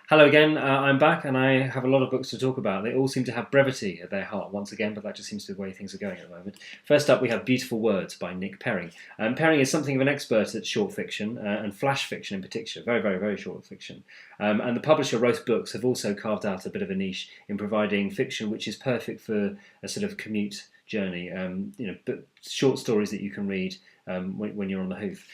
Hello again, I'm back and I have a lot of books to talk about. They all seem to have brevity at their heart once again, but that just seems to be the way things are going at the moment. First up, we have Beautiful Words by Nik Perring. Perring is something of an expert at short fiction and flash fiction in particular, very, very, very short fiction. And the publisher, Roast Books, have also carved out a bit of a niche in providing fiction which is perfect for a sort of commute journey, but short stories that you can read when you're on the hoof.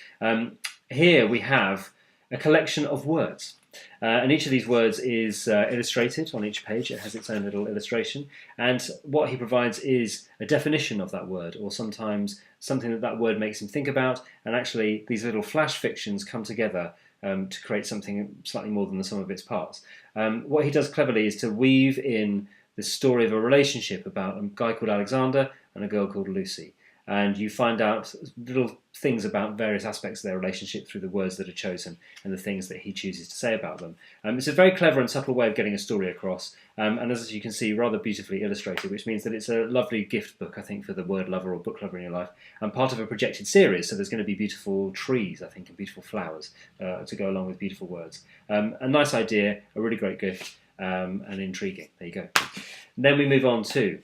Here we have a collection of words. And each of these words is illustrated on each page. It has its own little illustration. And what he provides is a definition of that word, or sometimes something that word makes him think about. And actually, these little flash fictions come together to create something slightly more than the sum of its parts. What he does cleverly is to weave in the story of a relationship about a guy called Alexander and a girl called Lucy. And you find out little things about various aspects of their relationship through the words that are chosen and the things that he chooses to say about them. It's a very clever and subtle way of getting a story across, and as you can see, rather beautifully illustrated, which means that it's a lovely gift book, I think, for the word lover or book lover in your life, and part of a projected series, so there's going to be beautiful trees, I think, and beautiful flowers to go along with beautiful words. A nice idea, a really great gift, and intriguing. There you go. And then we move on to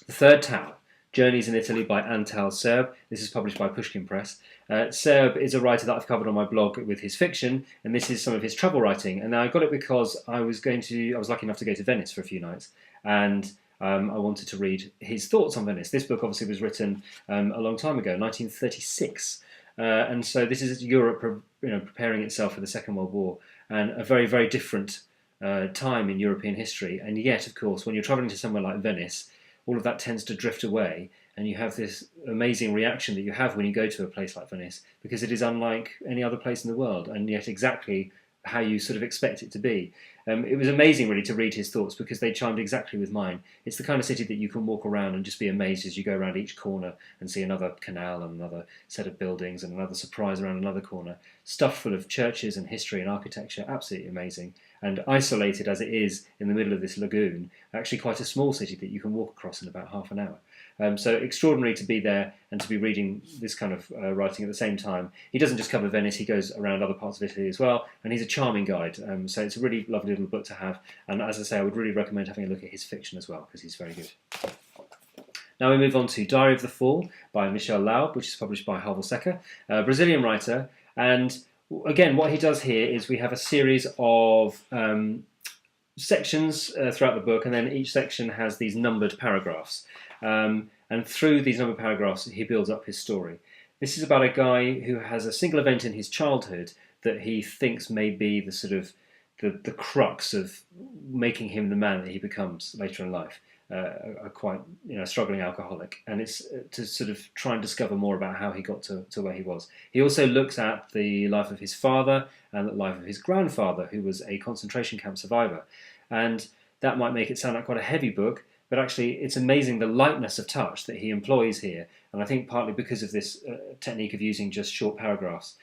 The Third Tower, Journeys in Italy by Antal Szerb. This is published by Pushkin Press. Szerb is a writer that I've covered on my blog with his fiction, and this is some of his travel writing. And I got it because I was lucky enough to go to Venice for a few nights, and I wanted to read his thoughts on Venice. This book obviously was written a long time ago, 1936, and so this is Europe, preparing itself for the Second World War, and a very, very different time in European history. And yet, of course, when you're travelling to somewhere like Venice, all of that tends to drift away, and you have this amazing reaction that you have when you go to a place like Venice, because it is unlike any other place in the world, and yet exactly how you sort of expect it to be. It was amazing, really, to read his thoughts, because they chimed exactly with mine. It's the kind of city that you can walk around and just be amazed as you go around each corner and see another canal and another set of buildings and another surprise around another corner, stuffed full of churches and history and architecture, absolutely amazing. And isolated as it is in the middle of this lagoon, actually quite a small city that you can walk across in about half an hour. So extraordinary to be there and to be reading this kind of writing at the same time. He doesn't just cover Venice, he goes around other parts of Italy as well, and he's a charming guide. So it's a really lovely little book to have. And as I say, I would really recommend having a look at his fiction as well, because he's very good. Now we move on to Diary of the Fall by Michel Laub, which is published by Harvel-Secker, a Brazilian writer. And again, what he does here is we have a series of sections throughout the book, and then each section has these numbered paragraphs. And through these numbered paragraphs, he builds up his story. This is about a guy who has a single event in his childhood that he thinks may be the sort of the crux of making him the man that he becomes later in life. A quite struggling alcoholic, and it's to sort of try and discover more about how he got to where he was. He also looks at the life of his father and the life of his grandfather, who was a concentration camp survivor, and that might make it sound like quite a heavy book, but actually it's amazing the lightness of touch that he employs here, and I think partly because of this technique of using just short paragraphs.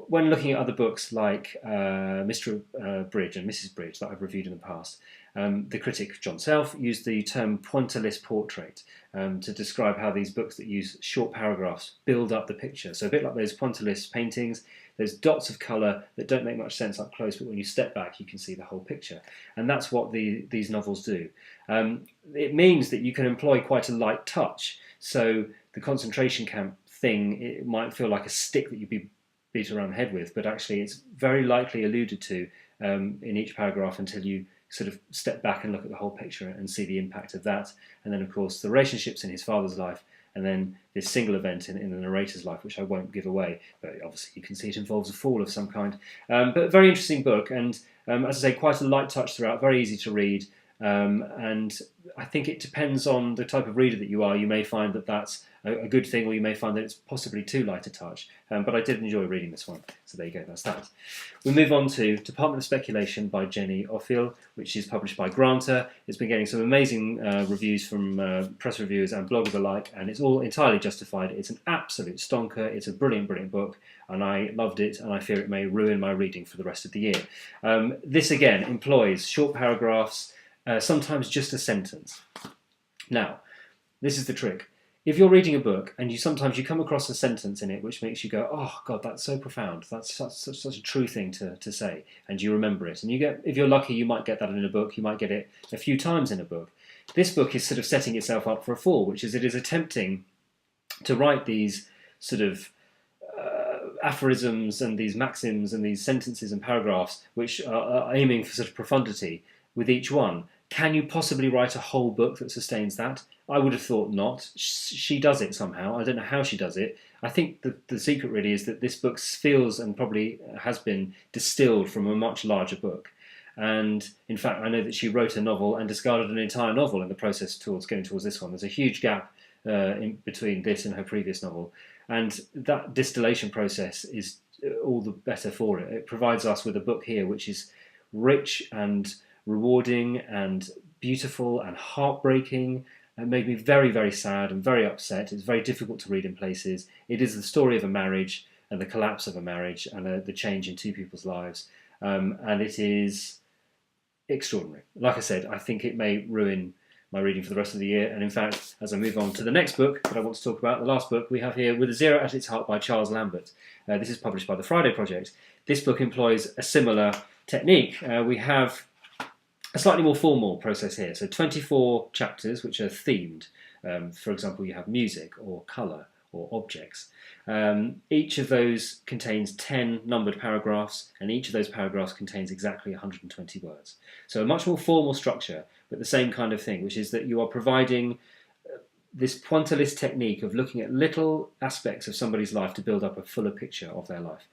When looking at other books like Mr. Bridge and Mrs. Bridge that I've reviewed in the past, the critic John Self used the term pointillist portrait to describe how these books that use short paragraphs build up the picture. So a bit like those pointillist paintings, there's dots of colour that don't make much sense up close, but when you step back you can see the whole picture. And that's what these novels do. It means that you can employ quite a light touch. So the concentration camp thing, it might feel like a stick that you'd be beat around the head with, but actually it's very lightly alluded to in each paragraph until you sort of step back and look at the whole picture and see the impact of that. And then, of course, the relationships in his father's life, and then this single event in the narrator's life, which I won't give away, but obviously you can see it involves a fall of some kind. But a very interesting book, and as I say, quite a light touch throughout, very easy to read. And I think it depends on the type of reader that you are. You may find that that's a good thing, or you may find that it's possibly too light a touch. But I did enjoy reading this one. So there you go, that's that. We move on to Dept of Speculation by Jenny Offill, which is published by Granta. It's been getting some amazing reviews from press reviewers and bloggers alike, and it's all entirely justified. It's an absolute stonker. It's a brilliant, brilliant book, and I loved it, and I fear it may ruin my reading for the rest of the year. This, again, employs short paragraphs, sometimes just a sentence. Now, this is the trick. if you're reading a book and sometimes you come across a sentence in it which makes you go, oh God, that's so profound. That's such a true thing to say, and you remember it. And if you're lucky, you might get that in a book. You might get it a few times in a book. This book is sort of setting itself up for a fall, which is it is attempting to write these sort of aphorisms and these maxims and these sentences and paragraphs which are aiming for sort of profundity with each one. Can you possibly write a whole book that sustains that? I would have thought not. She does it somehow. I don't know how she does it. I think the secret really is that this book feels and probably has been distilled from a much larger book. And in fact, I know that she wrote a novel and discarded an entire novel in the process towards going towards this one. There's a huge gap in between this and her previous novel. And that distillation process is all the better for it. It provides us with a book here which is rich and rewarding and beautiful and heartbreaking. It made me very, very sad and very upset. It's very difficult to read in places. It is the story of a marriage and the collapse of a marriage and the change in two people's lives. And it is extraordinary. Like I said, I think it may ruin my reading for the rest of the year. And in fact, as I move on to the next book that I want to talk about, the last book we have here, With a Zero at Its Heart by Charles Lambert. This is published by the Friday Project. This book employs a similar technique. We have a slightly more formal process here. So 24 chapters which are themed. For example, you have music or colour or objects. Each of those contains 10 numbered paragraphs, and each of those paragraphs contains exactly 120 words. So a much more formal structure, but the same kind of thing, which is that you are providing this pointillist technique of looking at little aspects of somebody's life to build up a fuller picture of their life.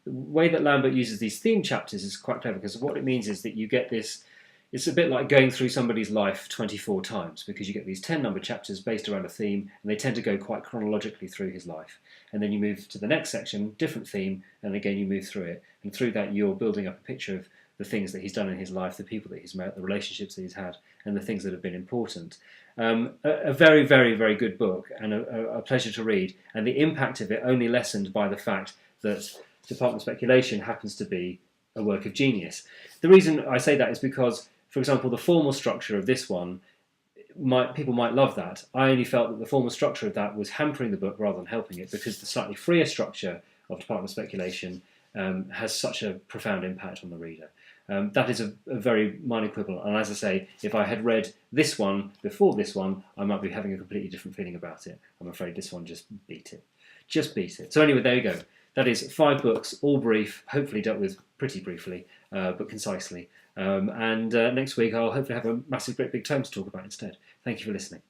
The way that Lambert uses these theme chapters is quite clever, because what it means is that you get this. It's a bit like going through somebody's life 24 times, because you get these 10 numbered chapters based around a theme, and they tend to go quite chronologically through his life. And then you move to the next section, different theme, and again you move through it. And through that you're building up a picture of the things that he's done in his life, the people that he's met, the relationships that he's had, and the things that have been important. A very, very, very good book, and a pleasure to read. And the impact of it only lessened by the fact that Dept of Speculation happens to be a work of genius. The reason I say that is because, for example, the formal structure of this one, people might love that. I only felt that the formal structure of that was hampering the book rather than helping it, because the slightly freer structure of Dept of Speculation has such a profound impact on the reader. That is a very minor quibble, and as I say, if I had read this one before this one, I might be having a completely different feeling about it. I'm afraid this one just beat it. Just beat it. So anyway, there you go. That is 5 books, all brief, hopefully dealt with pretty briefly, but concisely. And next week I'll hopefully have a massive, great big tome to talk about instead. Thank you for listening.